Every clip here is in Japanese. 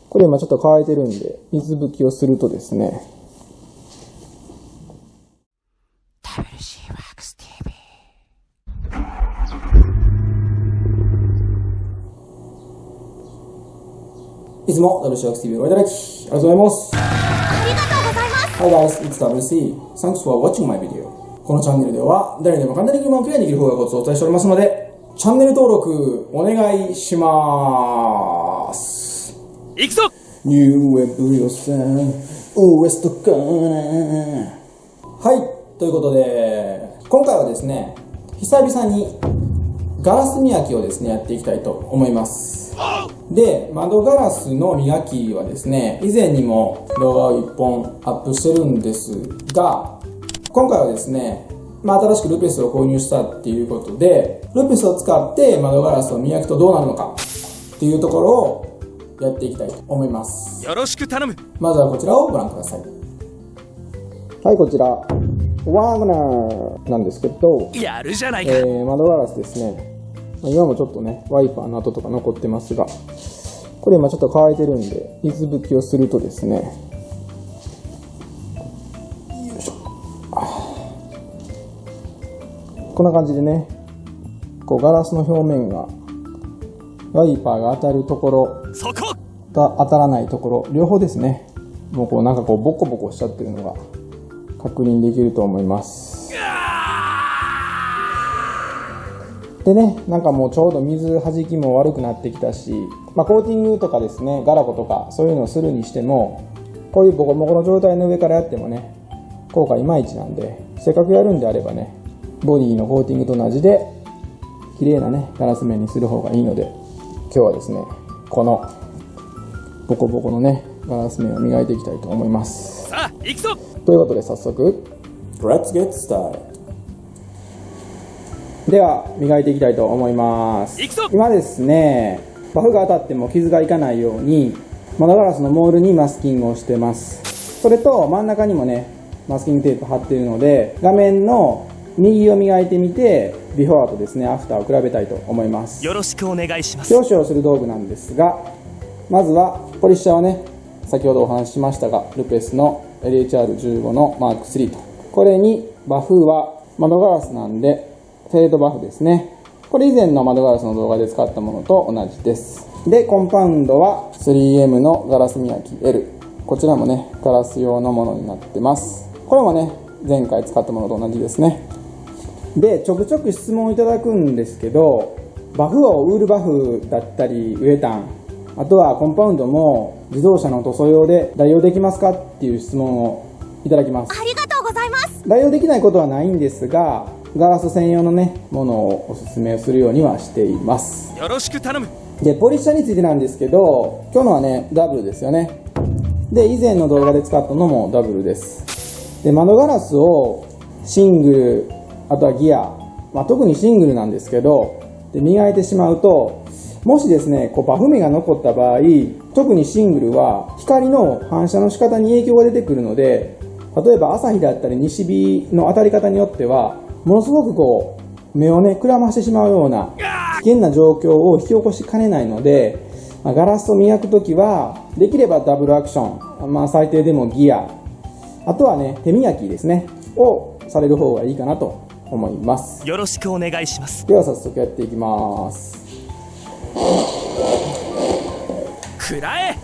これ今ちょっと乾いてるんで、水拭きをするとですね、WC ワークス TV。いつも WC ワークス TV をご覧いただき、ありがとうございます。ありがとうございます。Hi guys, it's WC. Thanks for watching my video. このチャンネルでは、誰でも簡単に車をクリアにできる方がコツをお伝えしておりますので、チャンネル登録お願いします。行くぞ。ニューウェブ予選ウエストかな。はい、ということで今回はですね、久々にガラス磨きをですねやっていきたいと思います。で、窓ガラスの磨きはですね、以前にも動画を1本アップしてるんですが、今回はですね、新しくルペスを購入したっていうことで、ルペスを使って窓ガラスを磨くとどうなるのかっていうところをやっていきたいと思います。よろしく頼む。まずはこちらをご覧ください。はい、こちらワーグナーなんですけど、やるじゃないか。窓ガラスですね。今もちょっとねワイパーの跡とか残ってますが、これ今ちょっと乾いてるんで水拭きをするとですね、よいしょ、こんな感じでね、こうガラスの表面がワイパーが当たるところそこが当たらないところ、両方ですね、もうこうなんかこうボコボコしちゃってるのが確認できると思います。でね、なんかもうちょうど水弾きも悪くなってきたし、コーティングとかですね、ガラコとかそういうのをするにしても、こういうボコボコの状態の上からやってもね、効果いまいちなんで、せっかくやるんであればね、ボディのコーティングと同じで綺麗なねガラス面にする方がいいので、今日はですね、このボコボコのねガラス面を磨いていきたいと思います。さあ行くぞ。ということで早速 Let's get started。では磨いていきたいと思います。今ですね、バフが当たっても傷がいかないように窓ガラスのモールにマスキングをしてます。それと真ん中にもねマスキングテープ貼っているので、画面の右を磨いてみてビフォーとですねアフターを比べたいと思います。よろしくお願いします。表紙をする道具なんですが、まずはポリッシャーをね、先ほどお話ししましたがルペスの LHR15 のマーク3と、これにバフは窓ガラスなんでフェードバフですね。これ以前の窓ガラスの動画で使ったものと同じです。で、コンパウンドは 3M のガラス磨き L、 こちらもねガラス用のものになってます。これもね前回使ったものと同じですね。で、ちょくちょく質問をいただくんですけど、バフをウールバフだったりウエタン、あとはコンパウンドも自動車の塗装用で代用できますかっていう質問をいただきます。ありがとうございます。代用できないことはないんですが、ガラス専用のねものをおすすめするようにはしています。よろしく頼む。で、ポリッシャーについてなんですけど、今日のはねダブルですよね。で、以前の動画で使ったのもダブルです。で、窓ガラスをシングル、あとはギア、特にシングルなんですけど、で磨いてしまうと、もしですねこうバフ目が残った場合、特にシングルは光の反射の仕方に影響が出てくるので、例えば朝日だったり西日の当たり方によってはものすごくこう目をねくらましてしまうような危険な状況を引き起こしかねないので、ガラスを磨くときはできればダブルアクション、最低でもギア、あとはね手磨きですねをされる方がいいかなと思います。よろしくお願いします。では早速やっていきます。くらえ。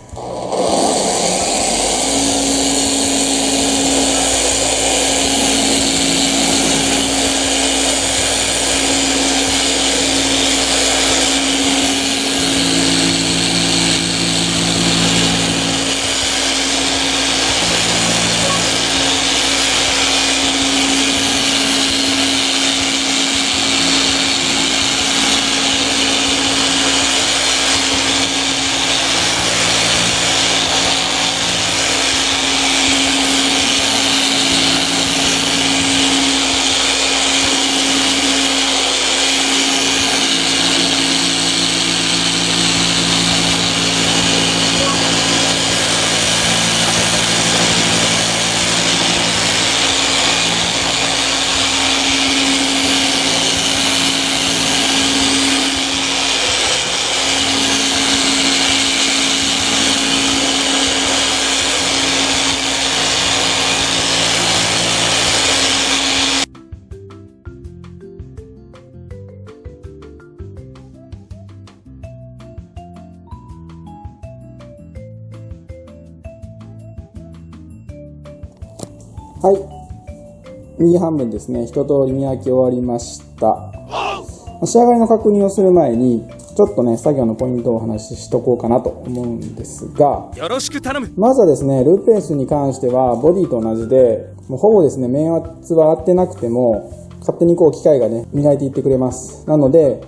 はい、右半分ですね、一通り磨き終わりました。仕上がりの確認をする前にちょっとね作業のポイントをお話ししとこうかなと思うんですが、よろしく頼む。まずはですね、ルーペースに関してはボディと同じで、もうほぼですね、面圧は合ってなくても勝手にこう機械がね磨いていってくれます。なので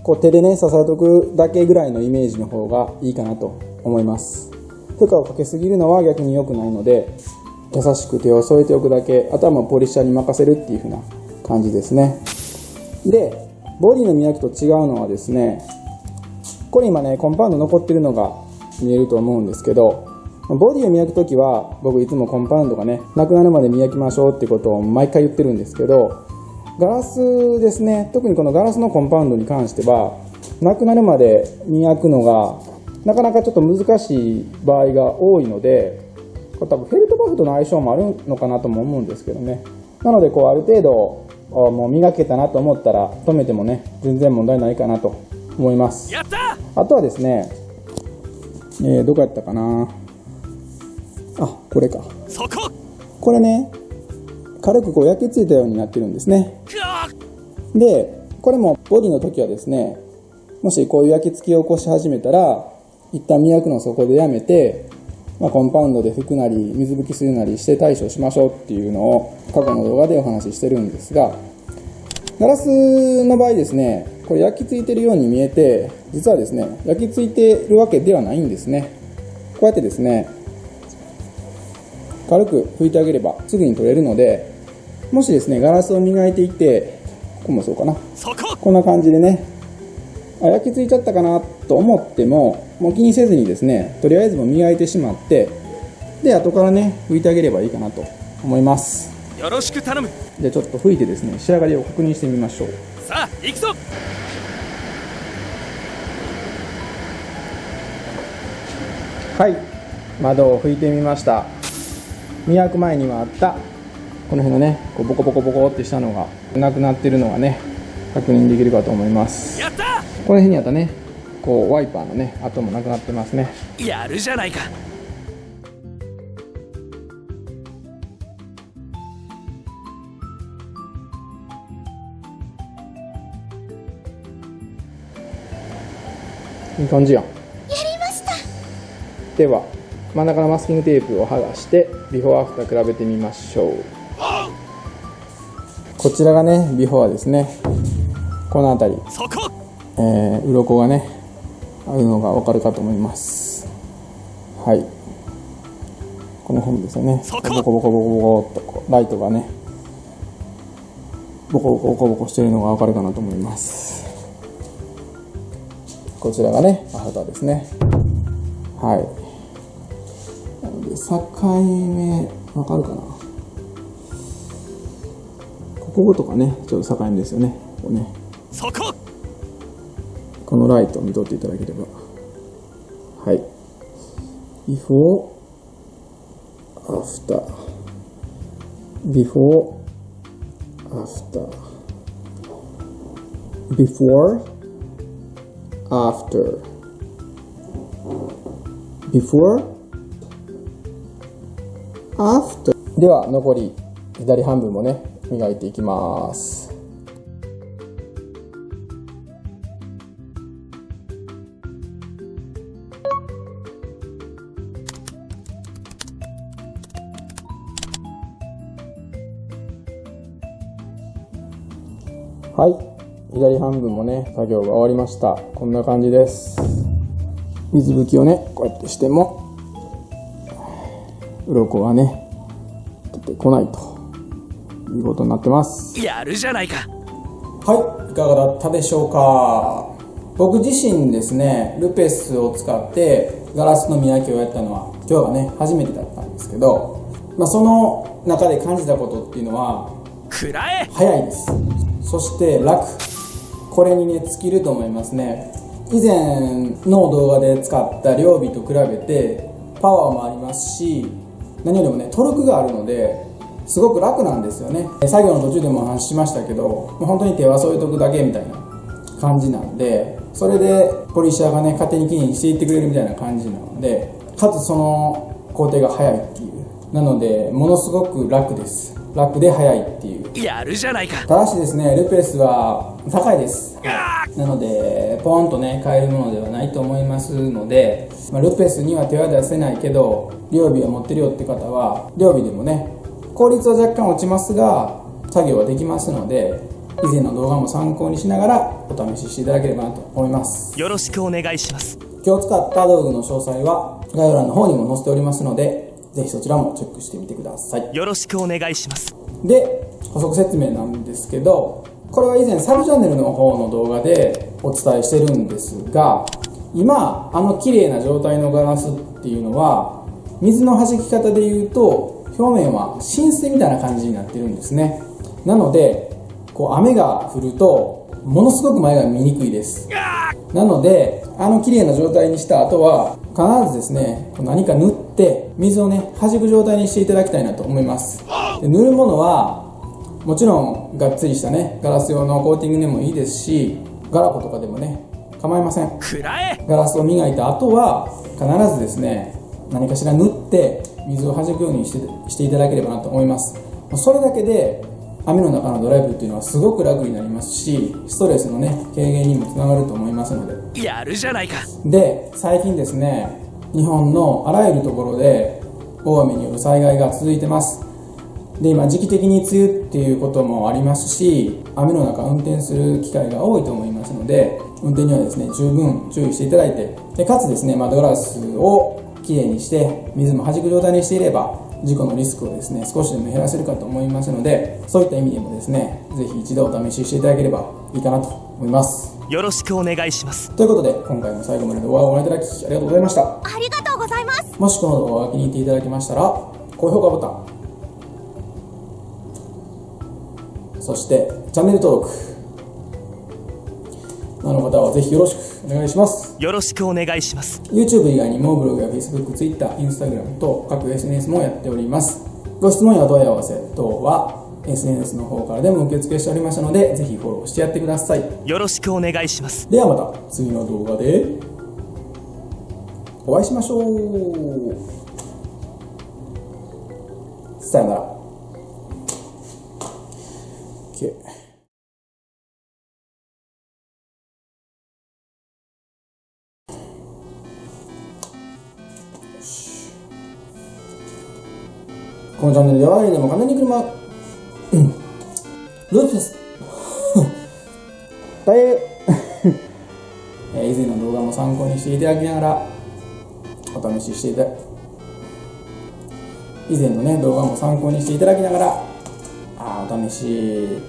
こう手でね支えておくだけぐらいのイメージの方がいいかなと思います。負荷をかけすぎるのは逆に良くないので、優しく手を添えておくだけ、あとはもうポリッシャーに任せるっていう風な感じですね。でボディの磨きと違うのはですね、これ今ねコンパウンド残ってるのが見えると思うんですけど、ボディを磨くときは僕いつもコンパウンドがねなくなるまで磨きましょうってことを毎回言ってるんですけど、ガラスですね、特にこのガラスのコンパウンドに関してはなくなるまで磨くのがなかなかちょっと難しい場合が多いので、これ多分フェルトバフとの相性もあるのかなとも思うんですけどね。なのでこうある程度もう磨けたなと思ったら止めてもね全然問題ないかなと思います。やった。あとはですね、どこやったかなあ、これか。そこ。これね軽くこう焼き付いたようになってるんですね。でこれもボディの時はですね、もしこういう焼き付きを起こし始めたら一旦磨くのをそこでやめて、コンパウンドで拭くなり水拭きするなりして対処しましょうっていうのを過去の動画でお話ししてるんですが、ガラスの場合ですね、これ焼き付いてるように見えて実はですね焼き付いてるわけではないんですね。こうやってですね軽く拭いてあげればすぐに取れるので、もしですねガラスを磨いていて、ここもそうかな、こんな感じでね焼き付いちゃったかなと思ってももう気にせずにですね、とりあえずも磨いてしまって、で後からね拭いてあげればいいかなと思います。よろしく頼む。じゃあちょっと拭いてですね仕上がりを確認してみましょう。さあ行くぞ。はい、窓を拭いてみました。磨く前にはあったこの辺のねこうボコボコボコってしたのがなくなってるのがね確認できるかと思います。やった。この辺にあったねこうワイパーのね跡もなくなってますね。やるじゃないか。いい感じやん。やりました。では真ん中のマスキングテープを剥がしてビフォーアフター比べてみましょう。こちらがねビフォーですね。この辺りそこ、鱗がねあるのが分かるかと思います。はい、この辺ですよね。ボコボコボコボコっとこうライトがねボコボコボコボコしてるのが分かるかなと思います。こちらがねアフターですね。はい、なので境目分かるかな、こことかねちょっと境目ですよね。こうねそこ、このライトを見とっていただければ、はい、ビフォーアフター、ビフォーアフター、ビフォーアフター、ビフォーアフター。では残り左半分もね磨いていきます。はい、左半分もね作業が終わりました。こんな感じです。水拭きをねこうやってしても鱗はね出てこないということになってます。やるじゃないか。はい、いかがだったでしょうか。僕自身ですねルペスを使ってガラスの磨きをやったのは今日がね初めてだったんですけど、その中で感じたことっていうのはくらえ、早いです。そして楽、これにね尽きると思いますね。以前の動画で使った両尾と比べてパワーもありますし、何よりもねトルクがあるのですごく楽なんですよね。作業の途中でもお話ししましたけど、もう本当に手は添えとくだけみたいな感じなんで、それでポリッシャーがね勝手にきれいにしていってくれるみたいな感じなので、かつその工程が早いっていうなのでものすごく楽です。楽で早いっていう。やるじゃないか。ただしですね、ルペスは高いです。なのでポーンとね買えるものではないと思いますので、ルペスには手は出せないけど両備を持ってるよって方は両備でもね、効率は若干落ちますが作業はできますので、以前の動画も参考にしながらお試ししていただければなと思います。よろしくお願いします。今日使った道具の詳細は概要欄の方にも載せておりますので、ぜひそちらもチェックしてみてください。よろしくお願いします。で、補足説明なんですけど、これは以前サブチャンネルの方の動画でお伝えしてるんですが、今綺麗な状態のガラスっていうのは水の弾き方でいうと表面は浸水みたいな感じになってるんですね。なので雨が降るとものすごく前が見にくいです。なので綺麗な状態にした後は必ずですね、何か塗って水をね弾く状態にしていただきたいなと思います。で、塗るものはもちろんがっつりしたねガラス用のコーティングでもいいですし、ガラコとかでもね構いません。ガラスを磨いた後は必ずですね、何かしら塗って水を弾くようにしていただければなと思います。それだけで雨の中のドライブっていうのはすごく楽になりますし、ストレスのね軽減にもつながると思いますので。やるじゃないか。で、最近ですね、日本のあらゆるところで大雨による災害が続いてます。で、今時期的に梅雨っていうこともありますし、雨の中運転する機会が多いと思いますので、運転にはですね十分注意していただいて、でかつですね窓ガラスをきれいにして水も弾く状態にしていれば事故のリスクをですね少しでも減らせるかと思いますので、そういった意味でもですねぜひ一度お試ししていただければいいかなと思います。よろしくお願いします。ということで今回も最後まで動画をご覧いただきありがとうございました。ありがとうございます。もしこの動画が気に入っていただけましたら高評価ボタン、そしてチャンネル登録の方はぜひよろしくお願いします。よろしくお願いします。 YouTube 以外にもブログや Facebook、Twitter、Instagram と各 SNS もやっております。ご質問や問い合わせ等は SNS の方からでも受付しておりますので、ぜひフォローしてやってください。よろしくお願いします。ではまた次の動画でお会いしましょう。さよなら。OK。このチャンネルではでも簡単に車ループです大変以前の動画も参考にしていただきながらお試ししていただ以前のね動画も参考にしていただきながらお試し